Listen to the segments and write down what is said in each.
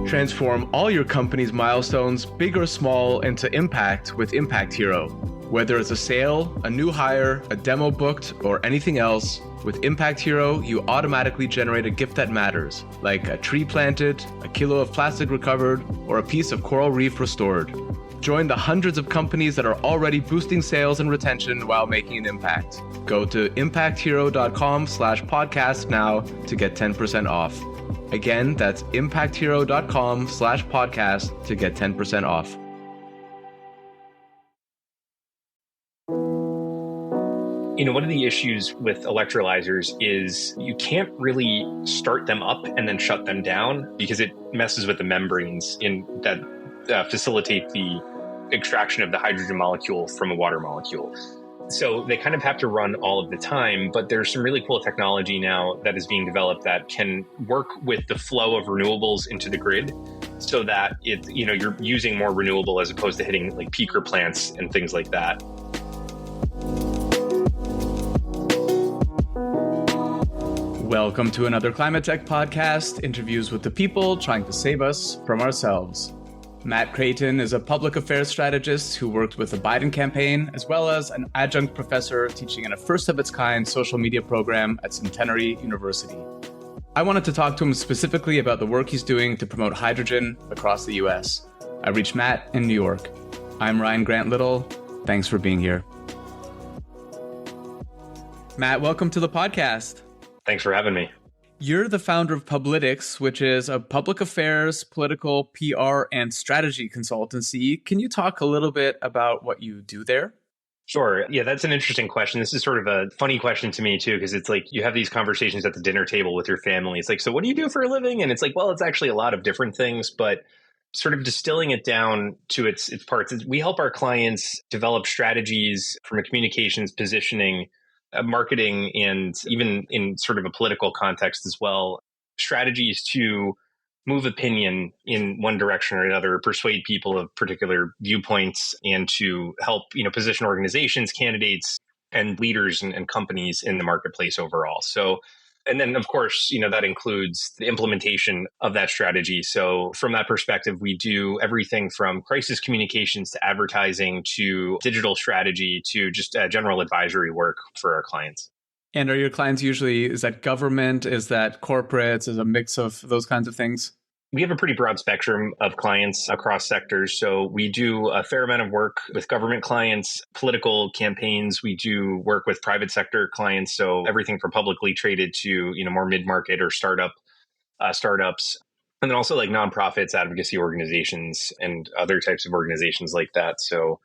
Transform all your company's milestones, big or small, into impact with Impact Hero. Whether it's a sale, a new hire, a demo booked, or anything else, with Impact Hero, you automatically generate a gift that matters, like a tree planted, a kilo of plastic recovered, or a piece of coral reef restored. Join the hundreds of companies that are already boosting sales and retention while making an impact. Go to impacthero.com/podcast now to get 10% off. Again, that's impacthero.com/podcast to get 10% off. One of the issues with electrolyzers is you can't really start them up and then shut them down because it messes with the membranes that facilitate the extraction of the hydrogen molecule from a water molecule. So they kind of have to run all of the time, but there's some really cool technology now that is being developed that can work with the flow of renewables into the grid so that you're using more renewable as opposed to hitting like peaker plants and things like that. Welcome to another Climate Tech podcast, interviews with the people trying to save us from ourselves. Matt Krayton is a public affairs strategist who worked with the Biden campaign, as well as an adjunct professor teaching in a first-of-its-kind social media program at Centenary University. I wanted to talk to him specifically about the work he's doing to promote hydrogen across the U.S. I reached Matt in New York. I'm Ryan Grant Little. Thanks for being here. Matt, welcome to the podcast. Thanks for having me. You're the founder of Publitics, which is a public affairs, political, PR, and strategy consultancy. Can you talk a little bit about what you do there? Sure. Yeah, that's an interesting question. This is sort of a funny question to me, too, because it's like you have these conversations at the dinner table with your family. It's like, so what do you do for a living? And it's like, well, it's actually a lot of different things, but sort of distilling it down to its parts. We help our clients develop strategies from a communications positioning, marketing, and even in sort of a political context as well, strategies to move opinion in one direction or another, persuade people of particular viewpoints, and to help, position organizations, candidates, and leaders and companies in the marketplace overall. So, and then of course, that includes the implementation of that strategy. So from that perspective, we do everything from crisis communications to advertising to digital strategy to just general advisory work for our clients. And are your clients usually, is that government? Is that corporates? Is it a mix of those kinds of things? We have a pretty broad spectrum of clients across sectors. So we do a fair amount of work with government clients, political campaigns. We do work with private sector clients. So everything from publicly traded to, more mid-market or startups. And then also like nonprofits, advocacy organizations, and other types of organizations like that. So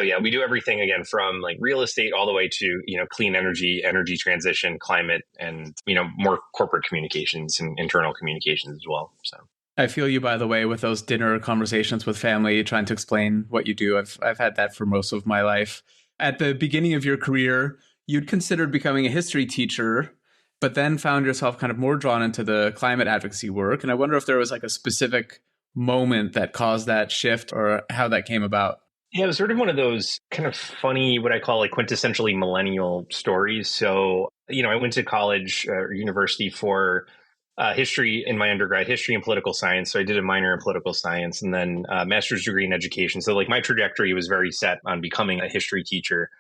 yeah, we do everything again from like real estate all the way to, clean energy transition, climate, and, more corporate communications and internal communications as well. So I feel you, by the way, with those dinner conversations with family, trying to explain what you do. I've had that for most of my life. At the beginning of your career, you'd considered becoming a history teacher, but then found yourself kind of more drawn into the climate advocacy work. And I wonder if there was like a specific moment that caused that shift or how that came about. Yeah, it was sort of one of those kind of funny, what I call like quintessentially millennial stories. So, I went to college or university for history in my undergrad, history and political science. So I did a minor in political science and then a master's degree in education. So like my trajectory was very set on becoming a history teacher.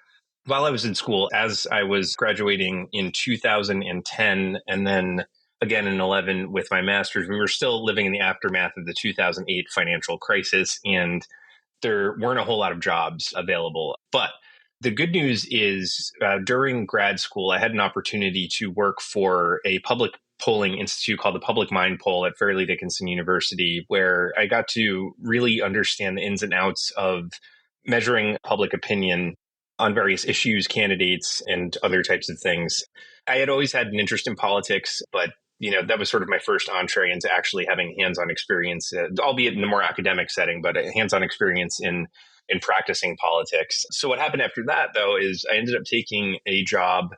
While I was in school, as I was graduating in 2010 and then again in 11 with my master's, we were still living in the aftermath of the 2008 financial crisis, and there weren't a whole lot of jobs available. But the good news is during grad school, I had an opportunity to work for a public polling institute called the Public Mind Poll at Fairleigh Dickinson University, where I got to really understand the ins and outs of measuring public opinion on various issues, candidates, and other types of things. I had always had an interest in politics, but that was sort of my first entree into actually having hands-on experience, albeit in a more academic setting, but a hands-on experience in practicing politics. So what happened after that, though, is I ended up taking a job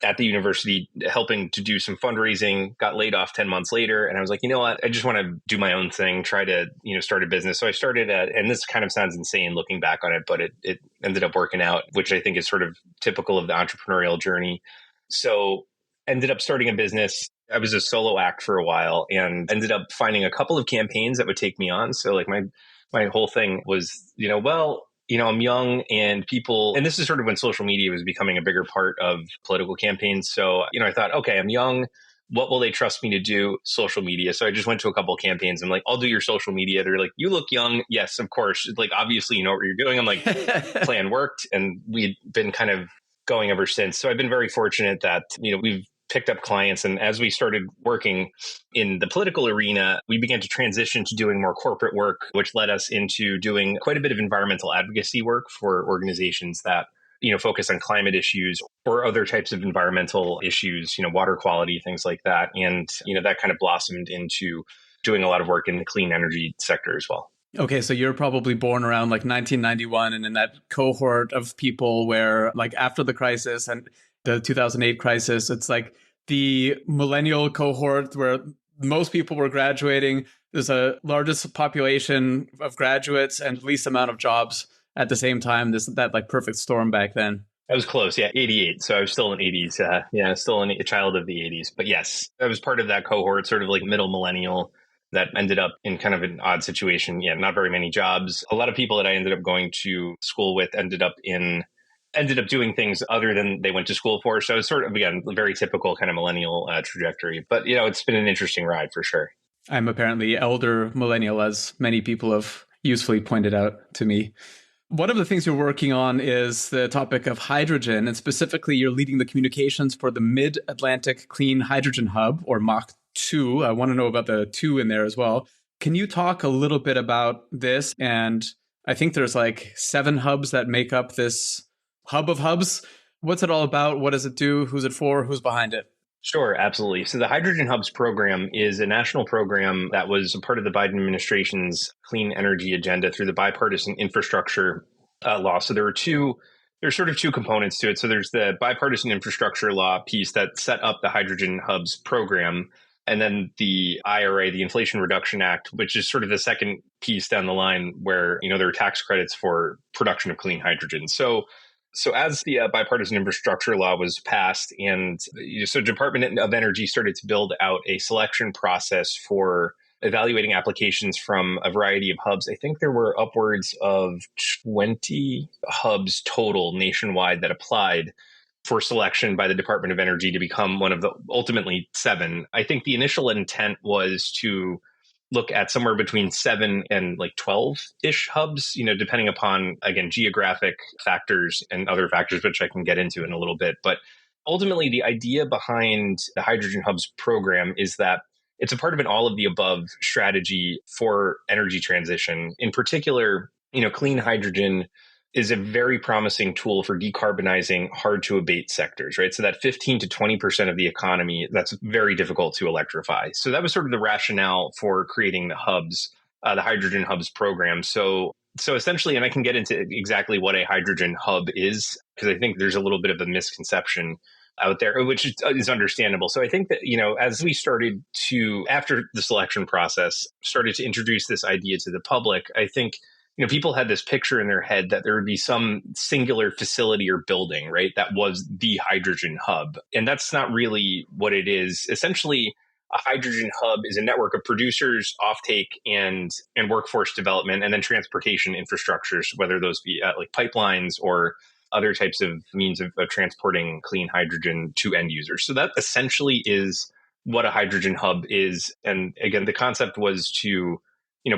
at the university, helping to do some fundraising, got laid off 10 months later. And I was like, you know what, I just want to do my own thing, try to, start a business. So I started and this kind of sounds insane looking back on it, but it ended up working out, which I think is sort of typical of the entrepreneurial journey. So ended up starting a business I was a solo act for a while and ended up finding a couple of campaigns that would take me on. So like my whole thing was, I'm young and people, and this is sort of when social media was becoming a bigger part of political campaigns. So, I thought, okay, I'm young. What will they trust me to do? Social media. So I just went to a couple of campaigns. I'm like, I'll do your social media. They're like, you look young. Yes, of course. Like, obviously, you know what you're doing. I'm like, plan worked. And we'd been kind of going ever since. So I've been very fortunate that, we've picked up clients. And as we started working in the political arena, we began to transition to doing more corporate work, which led us into doing quite a bit of environmental advocacy work for organizations that focus on climate issues or other types of environmental issues, water quality, things like that. And, that kind of blossomed into doing a lot of work in the clean energy sector as well. Okay, so you're probably born around like 1991 and in that cohort of people where like after the crisis and the 2008 crisis, it's like the millennial cohort where most people were graduating. There's a largest population of graduates and least amount of jobs at the same time. That like perfect storm back then. I was close. Yeah. 88. So I was still in 80s. Still a child of the 80s. But yes, I was part of that cohort, sort of like middle millennial that ended up in kind of an odd situation. Yeah. Not very many jobs. A lot of people that I ended up going to school with ended up doing things other than they went to school for. So it's sort of, again, a very typical kind of millennial trajectory. But, it's been an interesting ride for sure. I'm apparently elder millennial, as many people have usefully pointed out to me. One of the things you're working on is the topic of hydrogen, and specifically you're leading the communications for the Mid-Atlantic Clean Hydrogen Hub, or MACH2. I want to know about the 2 in there as well. Can you talk a little bit about this? And I think there's like 7 hubs that make up this hub of hubs. What's it all about? What does it do? Who's it for? Who's behind it? Sure, absolutely. So the Hydrogen Hubs program is a national program that was a part of the Biden administration's clean energy agenda through the bipartisan infrastructure law. So there's sort of 2 components to it. So there's the bipartisan infrastructure law piece that set up the Hydrogen Hubs program. And then the IRA, the Inflation Reduction Act, which is sort of the second piece down the line where, there are tax credits for production of clean hydrogen. So as the bipartisan infrastructure law was passed, and so Department of Energy started to build out a selection process for evaluating applications from a variety of hubs. I think there were upwards of 20 hubs total nationwide that applied for selection by the Department of Energy to become one of the ultimately 7. I think the initial intent was to look at somewhere between 7 and like 12-ish hubs, depending upon, again, geographic factors and other factors, which I can get into in a little bit. But ultimately, the idea behind the Hydrogen Hubs program is that it's a part of an all of the above strategy for energy transition. In particular, clean hydrogen is a very promising tool for decarbonizing hard to abate sectors, right? So that 15 to 20% of the economy, that's very difficult to electrify. So that was sort of the rationale for creating the hubs, the Hydrogen Hubs program. So essentially, and I can get into exactly what a hydrogen hub is, because I think there's a little bit of a misconception out there, which is understandable. So I think that, as we started to, after the selection process, started to introduce this idea to the public, I think people had this picture in their head that there would be some singular facility or building, right, that was the hydrogen hub. And that's not really what it is. Essentially, a hydrogen hub is a network of producers, offtake, and workforce development, and then transportation infrastructures, whether those be like pipelines or other types of means of transporting clean hydrogen to end users. So that essentially is what a hydrogen hub is. And again, the concept was to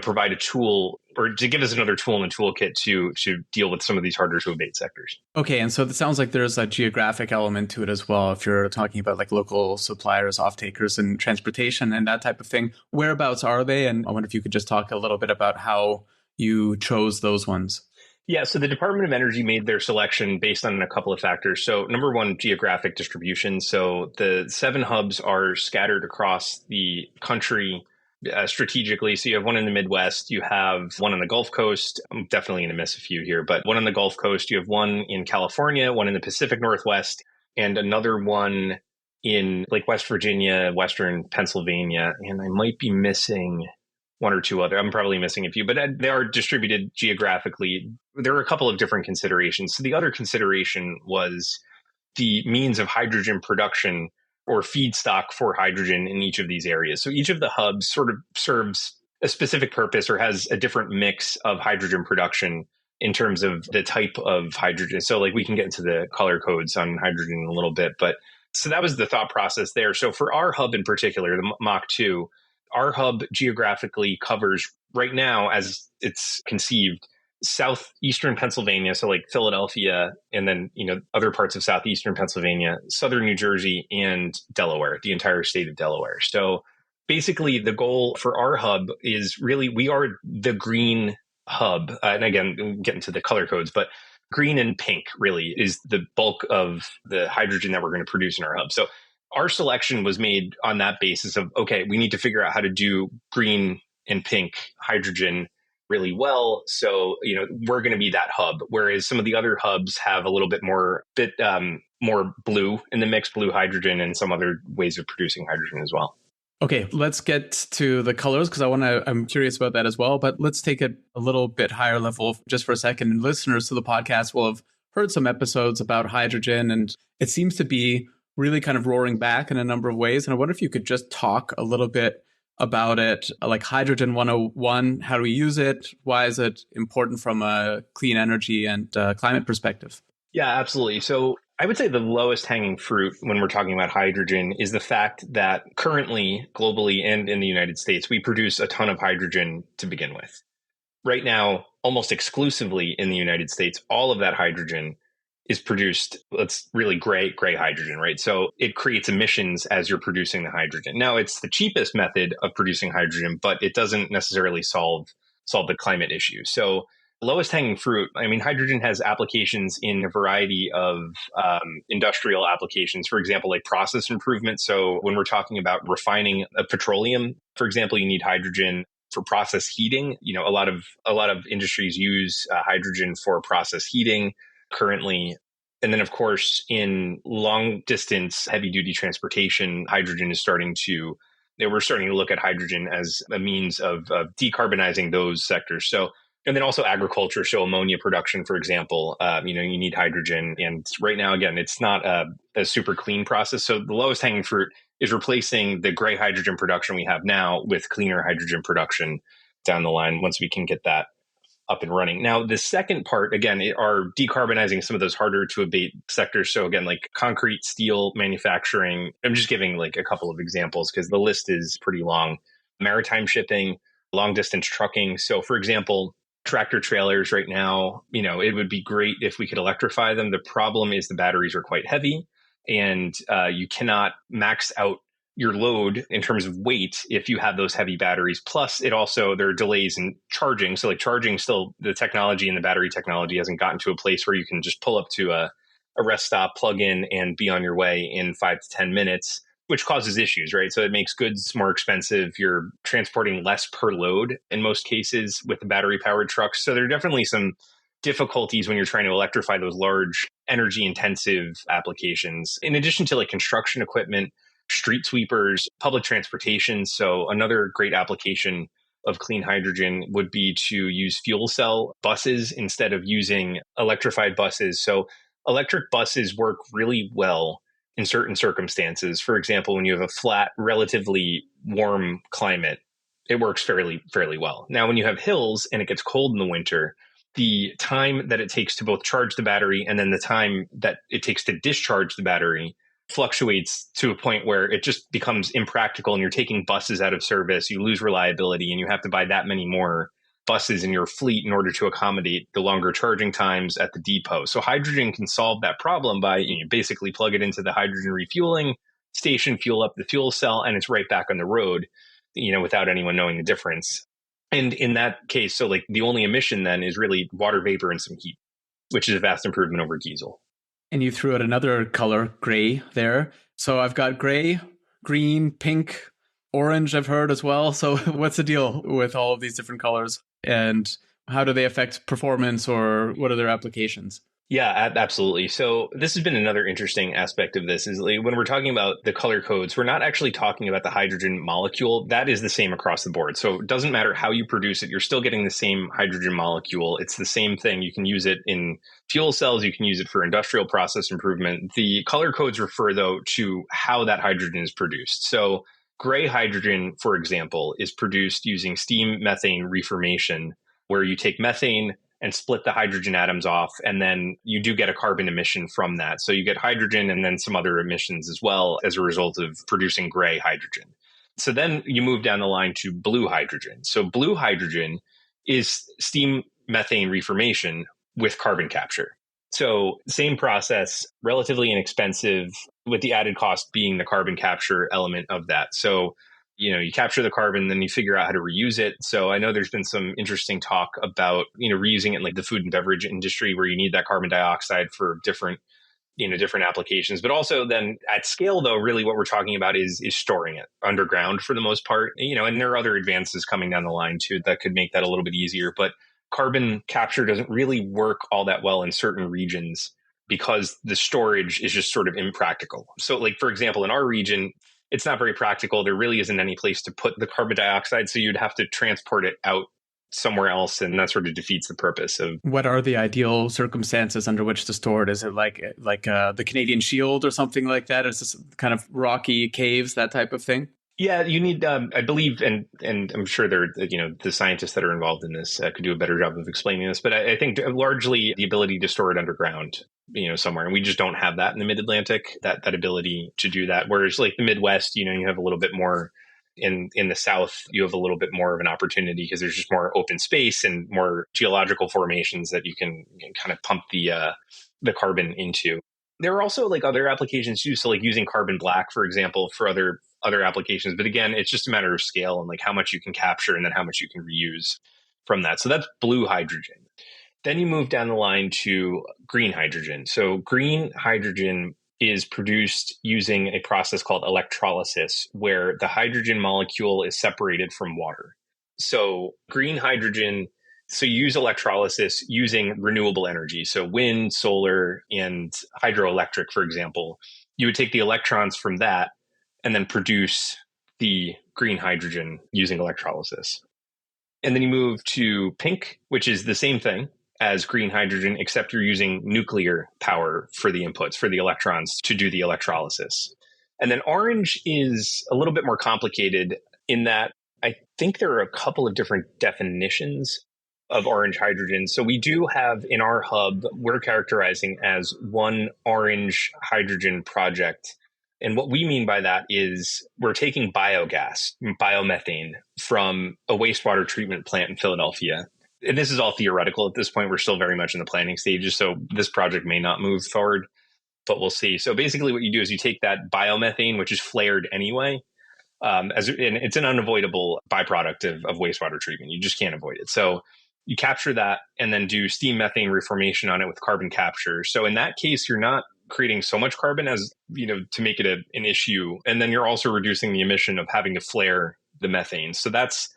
provide a tool or to give us another tool in the toolkit to deal with some of these harder to abate sectors. Okay. And so it sounds like there's a geographic element to it as well. If you're talking about like local suppliers, off-takers, and transportation and that type of thing, whereabouts are they? And I wonder if you could just talk a little bit about how you chose those ones. Yeah, so the Department of Energy made their selection based on a couple of factors. So number one, geographic distribution. So the 7 hubs are scattered across the country strategically. So you have one in the Midwest, you have one on the Gulf Coast. I'm definitely going to miss a few here, but one on the Gulf Coast, you have one in California, one in the Pacific Northwest, and another one in like West Virginia, Western Pennsylvania. And I might be missing one or two other. I'm probably missing a few, but they are distributed geographically. There are a couple of different considerations. So the other consideration was the means of hydrogen production or feedstock for hydrogen in each of these areas. So each of the hubs sort of serves a specific purpose or has a different mix of hydrogen production in terms of the type of hydrogen. So like we can get into the color codes on hydrogen in a little bit, but so that was the thought process there. So for our hub in particular, the Mach 2, our hub geographically covers right now, as it's conceived, southeastern Pennsylvania, so like Philadelphia, and then, other parts of southeastern Pennsylvania, southern New Jersey, and Delaware, the entire state of Delaware. So basically the goal for our hub is really, we are the green hub. And again, we'll get into the color codes, but green and pink really is the bulk of the hydrogen that we're going to produce in our hub. So our selection was made on that basis of, okay, we need to figure out how to do green and pink hydrogen really well. So, we're going to be that hub. Whereas some of the other hubs have a little bit more blue in the mix, blue hydrogen, and some other ways of producing hydrogen as well. Okay, let's get to the colors because I'm curious about that as well. But let's take it a little bit higher level just for a second. And listeners to the podcast will have heard some episodes about hydrogen, and it seems to be really kind of roaring back in a number of ways. And I wonder if you could just talk a little bit about it, like Hydrogen 101, how do we use it? Why is it important from a clean energy and climate perspective? Yeah, absolutely. So I would say the lowest hanging fruit when we're talking about hydrogen is the fact that currently, globally and in the United States, we produce a ton of hydrogen to begin with. Right now, almost exclusively in the United States, all of that hydrogen is produced, it's really gray hydrogen, right? So it creates emissions as you're producing the hydrogen. Now, it's the cheapest method of producing hydrogen, but it doesn't necessarily solve the climate issue. So lowest hanging fruit, I mean, hydrogen has applications in a variety of industrial applications, for example, like process improvement. So when we're talking about refining a petroleum, for example, you need hydrogen for process heating. A lot of industries use hydrogen for process heating currently. And then, of course, in long distance, heavy duty transportation, hydrogen is we're starting to look at hydrogen as a means of decarbonizing those sectors. So, and then also agriculture, so ammonia production, for example, you need hydrogen. And right now, again, it's not a super clean process. So the lowest hanging fruit is replacing the gray hydrogen production we have now with cleaner hydrogen production down the line once we can get that up and running. Now, the second part, again, are decarbonizing some of those harder to abate sectors. So again, like concrete, steel manufacturing. I'm just giving like a couple of examples because the list is pretty long. Maritime shipping, long distance trucking. So for example, tractor trailers right now, it would be great if we could electrify them. The problem is the batteries are quite heavy and you cannot max out your load in terms of weight if you have those heavy batteries. Plus, there are delays in charging. So like charging still, the technology and the battery technology hasn't gotten to a place where you can just pull up to a rest stop, plug in, and be on your way in 5 to 10 minutes, which causes issues, right? So it makes goods more expensive. You're transporting less per load in most cases with the battery-powered trucks. So there are definitely some difficulties when you're trying to electrify those large energy-intensive applications. In addition to like construction equipment, street sweepers, public transportation. So another great application of clean hydrogen would be to use fuel cell buses instead of using electrified buses. So electric buses work really well in certain circumstances. For example, when you have a flat, relatively warm climate, it works fairly well. Now, when you have hills and it gets cold in the winter, the time that it takes to both charge the battery and then the time that it takes to discharge the battery fluctuates to a point where it just becomes impractical and you're taking buses out of service, you lose reliability, and you have to buy that many more buses in your fleet in order to accommodate the longer charging times at the depot. So hydrogen can solve that problem by basically plug it into the hydrogen refueling station, fuel up the fuel cell, and it's right back on the road, without anyone knowing the difference. And in that case, so like the only emission then is really water vapor and some heat, which is a vast improvement over diesel. And you threw out another color, gray, there. So I've got gray, green, pink, orange, I've heard as well. So what's the deal with all of these different colors? And how do they affect performance or what are their applications? Yeah, absolutely. So this has been another interesting aspect of this is like when we're talking about the color codes, we're not actually talking about the hydrogen molecule. That is the same across the board. So it doesn't matter how you produce it. You're still getting the same hydrogen molecule. It's the same thing. You can use it in fuel cells. You can use it for industrial process improvement. The color codes refer, though, to how that hydrogen is produced. So gray hydrogen, for example, is produced using steam methane reformation, where you take methane and split the hydrogen atoms off, and then you do get a carbon emission from that. So you get hydrogen and then some other emissions as well as a result of producing gray hydrogen. So then you move down the line to blue hydrogen. So blue hydrogen is steam methane reformation with carbon capture. So same process, relatively inexpensive, with the added cost being the carbon capture element of that. So you capture the carbon, then you figure out how to reuse it. So I know there's been some interesting talk about, reusing it in like the food and beverage industry where you need that carbon dioxide for different applications. But also then at scale, though, really what we're talking about is storing it underground for the most part, and there are other advances coming down the line too that could make that a little bit easier. But carbon capture doesn't really work all that well in certain regions because the storage is just sort of impractical. So like, for example, in our region, it's not very practical. There really isn't any place to put the carbon dioxide. So you'd have to transport it out somewhere else. And that sort of defeats the purpose of. What are the ideal circumstances under which to store it? Is it like the Canadian Shield or something like that? Is this kind of rocky caves, that type of thing? Yeah, you need, I believe, and I'm sure the scientists that are involved in this could do a better job of explaining this. But I think largely the ability to store it underground, somewhere. And we just don't have that in the mid-Atlantic, that ability to do that. Whereas like the Midwest, you have a little bit more. In the South, you have a little bit more of an opportunity because there's just more open space and more geological formations that you can kind of pump the carbon into. There are also like other applications too. So like using carbon black, for example, for other applications. But again, it's just a matter of scale and like how much you can capture and then how much you can reuse from that. So that's blue hydrogen. Then you move down the line to green hydrogen. So green hydrogen is produced using a process called electrolysis, where the hydrogen molecule is separated from water. So green hydrogen, so you use electrolysis using renewable energy. So wind, solar, and hydroelectric, for example. You would take the electrons from that and then produce the green hydrogen using electrolysis. And then you move to pink, which is the same thing as green hydrogen, except you're using nuclear power for the inputs, for the electrons to do the electrolysis. And then orange is a little bit more complicated in that I think there are a couple of different definitions of orange hydrogen. So we do have in our hub, we're characterizing as one orange hydrogen project. And what we mean by that is we're taking biogas, biomethane, from a wastewater treatment plant in Philadelphia. And this is all theoretical at this point. We're still very much in the planning stages. So this project may not move forward, but we'll see. So basically what you do is you take that biomethane, which is flared anyway, and it's an unavoidable byproduct of wastewater treatment. You just can't avoid it. So you capture that and then do steam methane reformation on it with carbon capture. So in that case, you're not creating so much carbon as, to make it an issue. And then you're also reducing the emission of having to flare the methane. So that's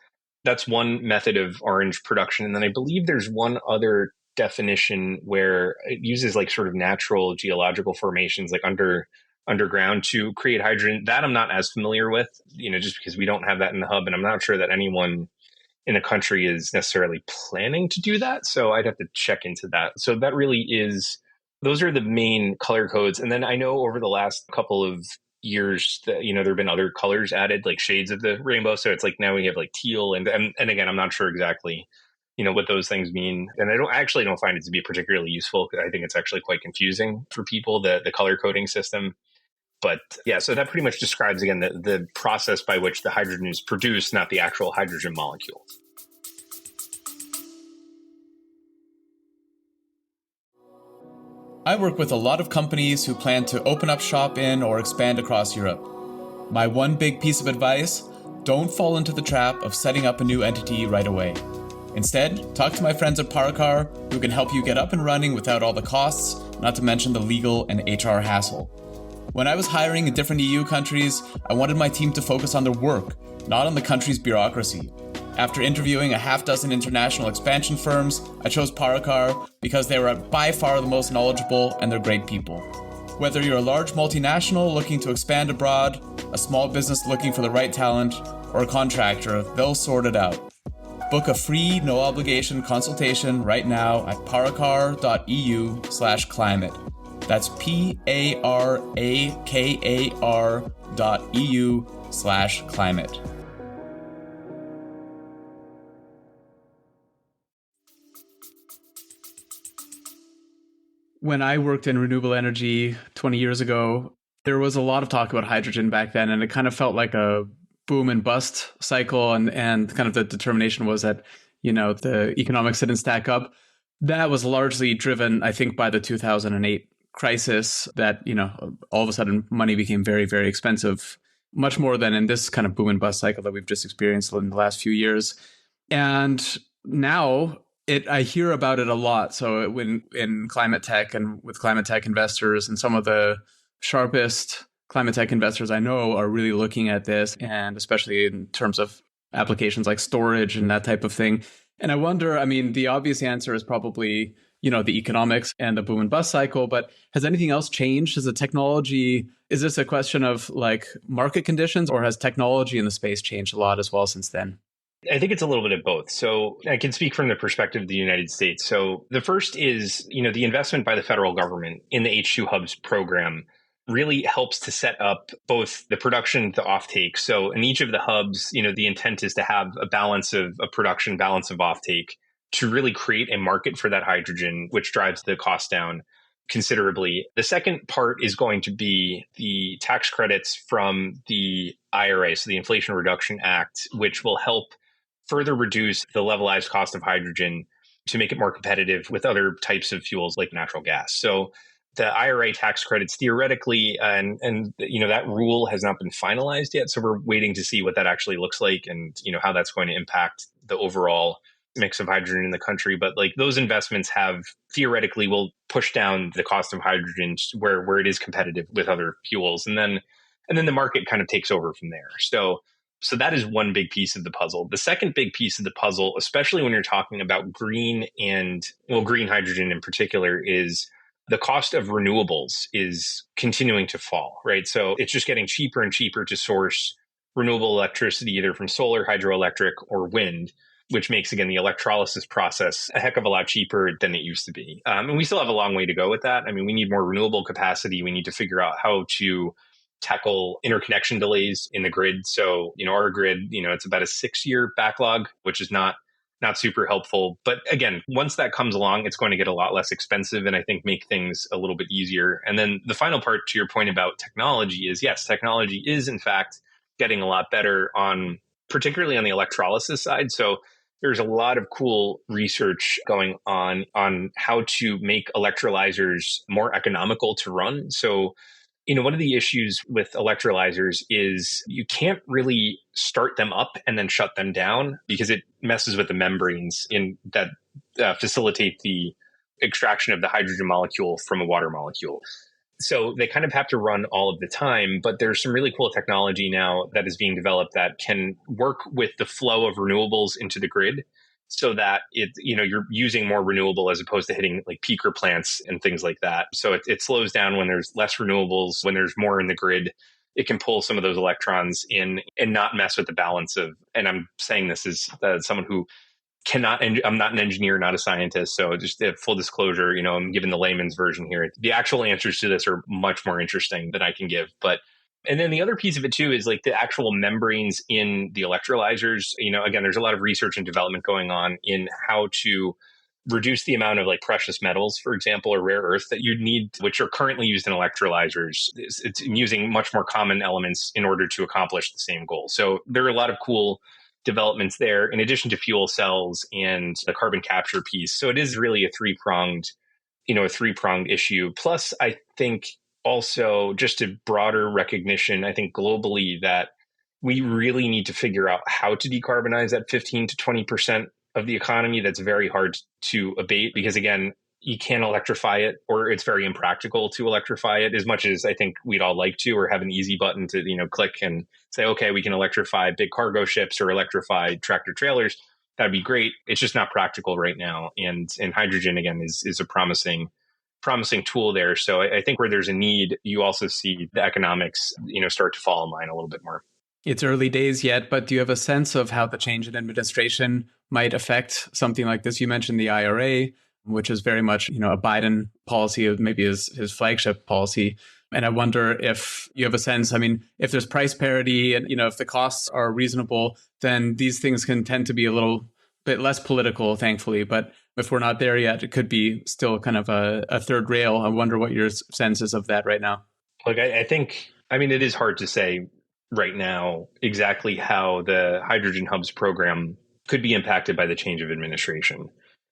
one method of orange production. And then I believe there's one other definition where it uses like sort of natural geological formations, like underground to create hydrogen. That I'm not as familiar with, just because we don't have that in the hub. And I'm not sure that anyone in the country is necessarily planning to do that. So I'd have to check into that. So that really is, those are the main color codes. And then I know over the last couple of years that, there have been other colors added, like shades of the rainbow. So it's like now we have like teal and again, I'm not sure exactly, what those things mean. And I don't find it to be particularly useful. I think it's actually quite confusing for people, the color coding system. But yeah, so that pretty much describes, again, the process by which the hydrogen is produced, not the actual hydrogen molecule. I work with a lot of companies who plan to open up shop in or expand across Europe. My one big piece of advice, don't fall into the trap of setting up a new entity right away. Instead, talk to my friends at Paracar, who can help you get up and running without all the costs, not to mention the legal and HR hassle. When I was hiring in different EU countries, I wanted my team to focus on their work, not on the country's bureaucracy. After interviewing a half dozen international expansion firms, I chose Paracar because they were by far the most knowledgeable and they're great people. Whether you're a large multinational looking to expand abroad, a small business looking for the right talent, or a contractor, they'll sort it out. Book a free, no-obligation consultation right now at paracar.eu/climate. That's PARAKAR.eu/climate. When I worked in renewable energy 20 years ago, there was a lot of talk about hydrogen back then, and it kind of felt like a boom and bust cycle, and kind of the determination was that, the economics didn't stack up. That was largely driven, I think, by the 2008 crisis that, all of a sudden money became very, very expensive, much more than in this kind of boom and bust cycle that we've just experienced in the last few years. And now I hear about it a lot. So when in climate tech and with climate tech investors, and some of the sharpest climate tech investors I know are really looking at this, and especially in terms of applications like storage and that type of thing. And I wonder, the obvious answer is probably, the economics and the boom and bust cycle, but has anything else changed? Has the technology, is this a question of like market conditions, or has technology in the space changed a lot as well since then? I think it's a little bit of both. So I can speak from the perspective of the United States. So the first is, the investment by the federal government in the H2 Hubs program really helps to set up both the production, the offtake. So in each of the hubs, the intent is to have a balance of production, balance of offtake, to really create a market for that hydrogen, which drives the cost down considerably. The second part is going to be the tax credits from the IRA, so the Inflation Reduction Act, which will help further reduce the levelized cost of hydrogen to make it more competitive with other types of fuels like natural gas. So the IRA tax credits theoretically, and that rule has not been finalized yet. So we're waiting to see what that actually looks like, and how that's going to impact the overall mix of hydrogen in the country. But like those investments have theoretically will push down the cost of hydrogen where it is competitive with other fuels, and then the market kind of takes over from there. So that is one big piece of the puzzle. The second big piece of the puzzle, especially when you're talking about green hydrogen in particular, is the cost of renewables is continuing to fall, right? So it's just getting cheaper and cheaper to source renewable electricity, either from solar, hydroelectric, or wind, which makes, again, the electrolysis process a heck of a lot cheaper than it used to be. And we still have a long way to go with that. We need more renewable capacity. We need to figure out how to tackle interconnection delays in the grid. So, our grid, it's about a 6-year backlog, which is not super helpful. But again, once that comes along, it's going to get a lot less expensive and I think make things a little bit easier. And then the final part to your point about technology is, yes, technology is in fact getting a lot better particularly on the electrolysis side. So there's a lot of cool research going on how to make electrolyzers more economical to run. So one of the issues with electrolyzers is you can't really start them up and then shut them down because it messes with the membranes that facilitate the extraction of the hydrogen molecule from a water molecule. So they kind of have to run all of the time, but there's some really cool technology now that is being developed that can work with the flow of renewables into the grid, so that you're using more renewable as opposed to hitting like peaker plants and things like that. So it slows down when there's less renewables, when there's more in the grid. It can pull some of those electrons in and not mess with the balance of, and I'm saying this as someone who I'm not an engineer, not a scientist. So just full disclosure, I'm giving the layman's version here. The actual answers to this are much more interesting than I can give. And then the other piece of it too is like the actual membranes in the electrolyzers. Again, there's a lot of research and development going on in how to reduce the amount of like precious metals, for example, or rare earth that you need, which are currently used in electrolyzers. It's using much more common elements in order to accomplish the same goal. So there are a lot of cool developments there, in addition to fuel cells and the carbon capture piece. So it is really a three-pronged issue. Plus, I think also just a broader recognition, I think globally, that we really need to figure out how to decarbonize that 15 to 20% of the economy that's very hard to abate. Because again, you can't electrify it, or it's very impractical to electrify it as much as I think we'd all like to, or have an easy button to, click and say, okay, we can electrify big cargo ships or electrify tractor trailers. That'd be great. It's just not practical right now. And hydrogen, again, is a promising tool there. So I think where there's a need, you also see the economics, start to fall in line a little bit more. It's early days yet, but do you have a sense of how the change in administration might affect something like this? You mentioned the IRA, which is very much, a Biden policy, of maybe his flagship policy. And I wonder if you have a sense, if there's price parity and, if the costs are reasonable, then these things can tend to be a little bit less political, thankfully. But if we're not there yet, it could be still kind of a third rail. I wonder what your sense is of that right now. Look, I think, it is hard to say right now exactly how the Hydrogen Hubs program could be impacted by the change of administration.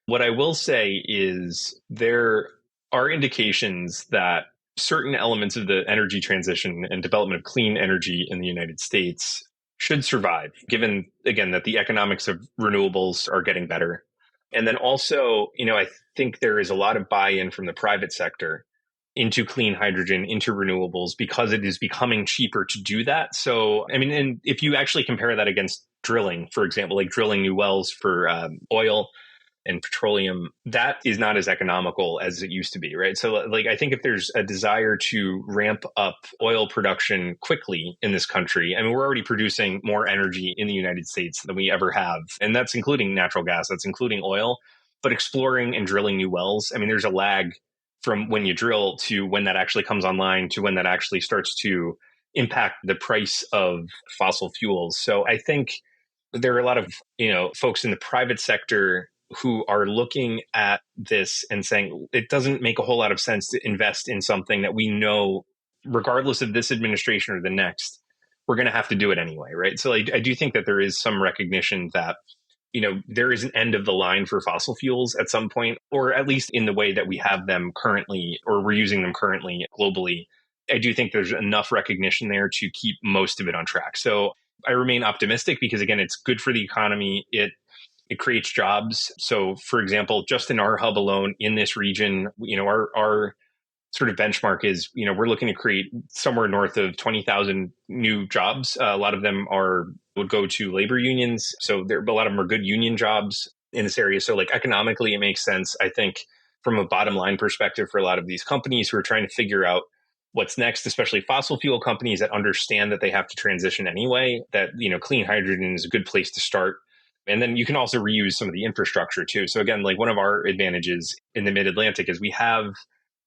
What I will say is there are indications that certain elements of the energy transition and development of clean energy in the United States should survive, given, again, that the economics of renewables are getting better. And then also, I think there is a lot of buy-in from the private sector into clean hydrogen, into renewables, because it is becoming cheaper to do that. So, and if you actually compare that against drilling, for example, like drilling new wells for oil and petroleum, that is not as economical as it used to be, right? So I think if there's a desire to ramp up oil production quickly in this country, we're already producing more energy in the United States than we ever have. And that's including natural gas, that's including oil, but exploring and drilling new wells, there's a lag from when you drill to when that actually comes online to when that actually starts to impact the price of fossil fuels. So I think there are a lot of, folks in the private sector who are looking at this and saying it doesn't make a whole lot of sense to invest in something that we know, regardless of this administration or the next, we're going to have to do it anyway, right? So I do think that there is some recognition that, there is an end of the line for fossil fuels at some point, or at least in the way that we have them currently, or we're using them currently globally. I do think there's enough recognition there to keep most of it on track. So I remain optimistic because, again, it's good for the economy. It creates jobs. So, for example, just in our hub alone in this region, our sort of benchmark is, we're looking to create somewhere north of 20,000 new jobs. A lot of them would go to labor unions. So a lot of them are good union jobs in this area. So economically, it makes sense, I think, from a bottom line perspective for a lot of these companies who are trying to figure out what's next, especially fossil fuel companies that understand that they have to transition anyway, that, clean hydrogen is a good place to start. And then you can also reuse some of the infrastructure too. So again, one of our advantages in the mid-Atlantic is we have,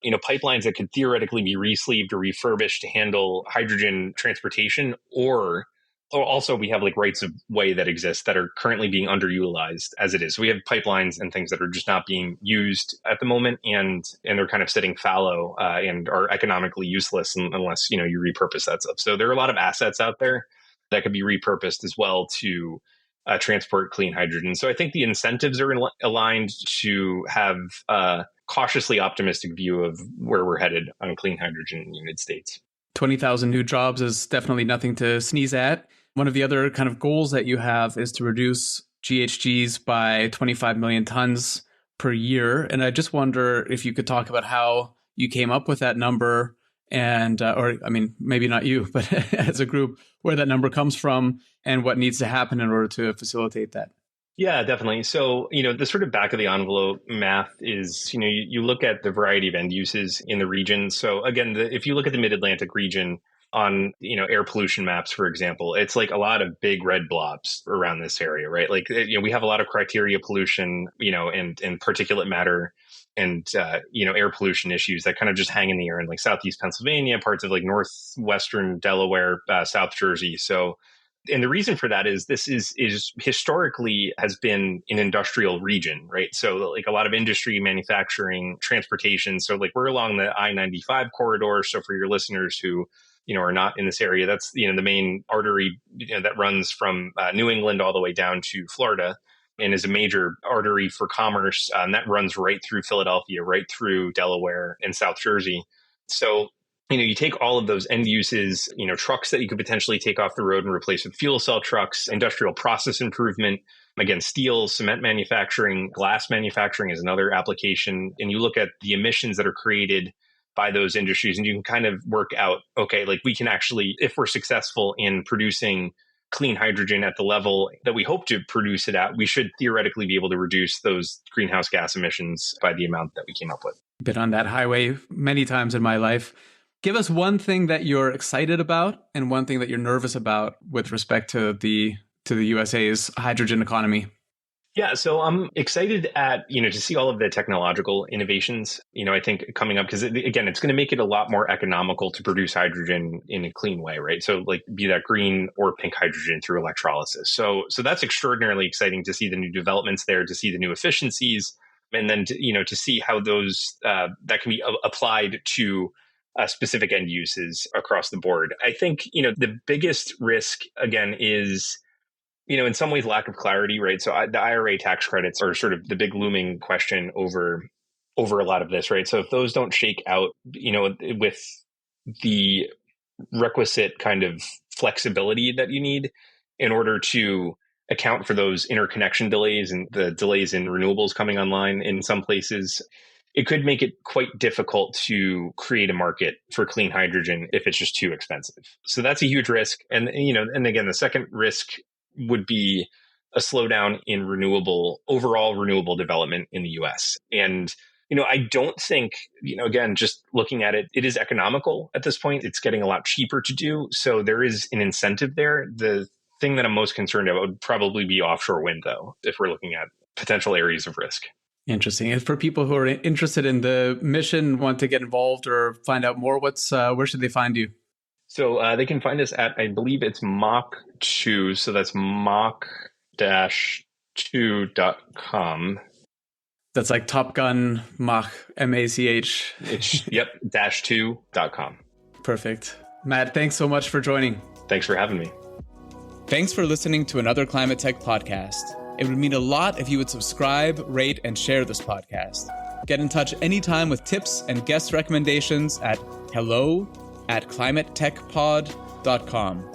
pipelines that could theoretically be re-sleeved or refurbished to handle hydrogen transportation, or also we have rights of way that exist that are currently being underutilized as it is. So we have pipelines and things that are just not being used at the moment, and they're kind of sitting fallow and are economically useless unless, you repurpose that stuff. So there are a lot of assets out there that could be repurposed as well to transport clean hydrogen. So I think the incentives are aligned to have a cautiously optimistic view of where we're headed on clean hydrogen in the United States. 20,000 new jobs is definitely nothing to sneeze at. One of the other kind of goals that you have is to reduce GHGs by 25 million tons per year. And I just wonder if you could talk about how you came up with that number and, maybe not you, but as a group, where that number comes from and what needs to happen in order to facilitate that. Yeah, definitely. So, the sort of back of the envelope math is, you look at the variety of end uses in the region. So again, if you look at the mid-Atlantic region on, air pollution maps, for example, it's a lot of big red blobs around this area, right? We have a lot of criteria pollution, and particulate matter and, air pollution issues that kind of just hang in the air in Southeast Pennsylvania, parts of Northwestern Delaware, South Jersey. So, and the reason for that is this is historically has been an industrial region, right? So a lot of industry, manufacturing, transportation. So we're along the I-95 corridor. So for your listeners who, are not in this area, that's, the main artery, that runs from New England all the way down to Florida and is a major artery for commerce. And that runs right through Philadelphia, right through Delaware and South Jersey. So you take all of those end uses, trucks that you could potentially take off the road and replace with fuel cell trucks, industrial process improvement, Again, steel, cement manufacturing, glass manufacturing is another application. And you look at the emissions that are created by those industries, and you can kind of work out, okay, like we can actually, if we're successful in producing clean hydrogen at the level that we hope to produce it at, we should theoretically be able to reduce those greenhouse gas emissions by the amount that we came up with. Been on that highway many times in my life. Give us one thing that you're excited about and one thing that you're nervous about with respect to the USA's hydrogen economy. Yeah, so I'm excited to see all of the technological innovations, I think coming up, because again, it's going to make it a lot more economical to produce hydrogen in a clean way, right? So like be that green or pink hydrogen through electrolysis. So that's extraordinarily exciting to see the new developments there, to see the new efficiencies, and then to see how those that can be applied to specific end uses across the board. I think, the biggest risk again is, in some ways, lack of clarity, right? So the IRA tax credits are sort of the big looming question over a lot of this, right? So if those don't shake out, with the requisite kind of flexibility that you need in order to account for those interconnection delays and the delays in renewables coming online in some places, it could make it quite difficult to create a market for clean hydrogen if it's just too expensive. So that's a huge risk. And again, the second risk would be a slowdown in overall renewable development in the US. And, I don't think, again, just looking at it, it is economical at this point. It's getting a lot cheaper to do. So there is an incentive there. The thing that I'm most concerned about would probably be offshore wind, though, if we're looking at potential areas of risk. Interesting. And for people who are interested in the mission, want to get involved or find out more, where should they find you? So they can find us at, I believe it's Mach 2. So that's mach-2.com. That's like Top Gun, Mach, MACH. Yep, -2.com. Perfect. Matt, thanks so much for joining. Thanks for having me. Thanks for listening to another Climate Tech podcast. It would mean a lot if you would subscribe, rate, and share this podcast. Get in touch anytime with tips and guest recommendations at hello@climatetechpod.com.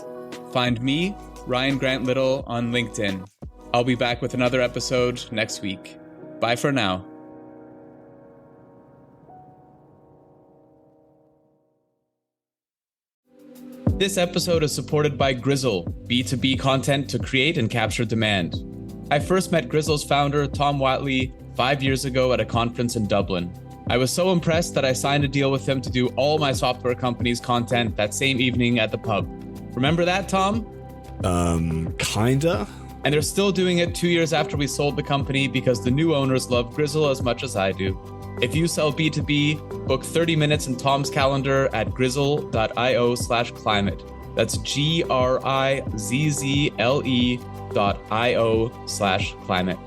Find me, Ryan Grant Little, on LinkedIn. I'll be back with another episode next week. Bye for now. This episode is supported by Grizzle, B2B content to create and capture demand. I first met Grizzle's founder, Tom Watley, 5 years ago at a conference in Dublin. I was so impressed that I signed a deal with him to do all my software company's content that same evening at the pub. Remember that, Tom? Kinda. And they're still doing it 2 years after we sold the company because the new owners love Grizzle as much as I do. If you sell B2B, book 30 minutes in Tom's calendar at grizzle.io/climate. That's GRIZZLE.io/climate.